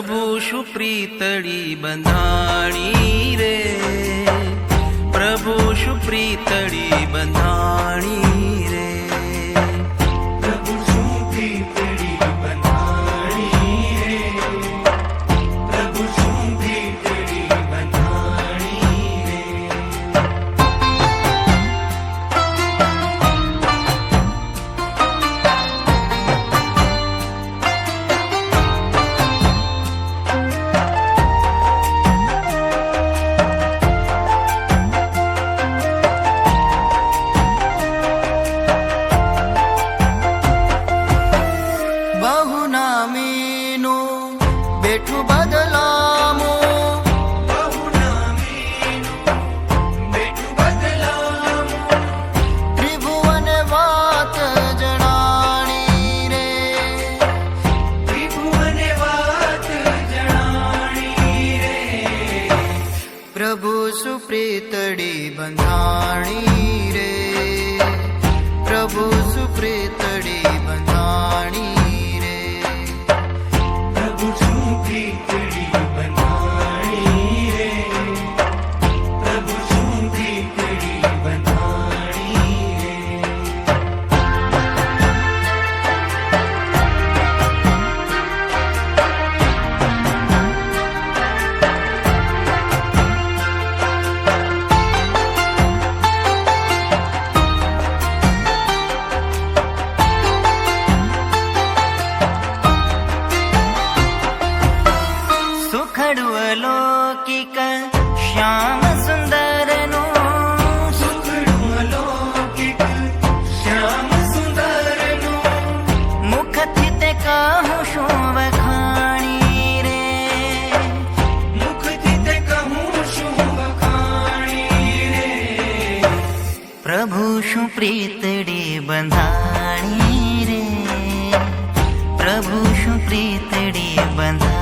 પ્રભુ શું પ્રીતડી બંધાણી રે, પ્રભુ શું પ્રીતડી બંધાણી રે, પ્રભુ શું પ્રીતડી બંધાણી રે, પ્રભુ શું પ્રીતડી બંધાણી રે. બહુનામીનું બેઠું બદલામો, બહુનામીનું બેઠું બદલામો, ત્રિભુવન વાત જણાણી રે, ત્રિભુવને વાત જણાણી રે. પ્રભુ સુપ્રીતડી બંધાણી રે, પ્રભુ સુપ્રીતડી બંધાણી રે, પ્રભુ શું પ્રીતડી બંધાણી રે, પ્રભુ શું પ્રીતડી બંધાણી રે. સુખડું અલૌકિક શ્યામ સુંદરનું, સુખડું અલૌકિક શ્યામ સુંદરનું, મુખથી તે કહું શું વખાણી રે, મુખથી તે કહું શું વખાણી રે. પ્રભુ શું પ્રીતડી બંધાણી રે, પ્રભુ શું પ્રીતડી બંધાણી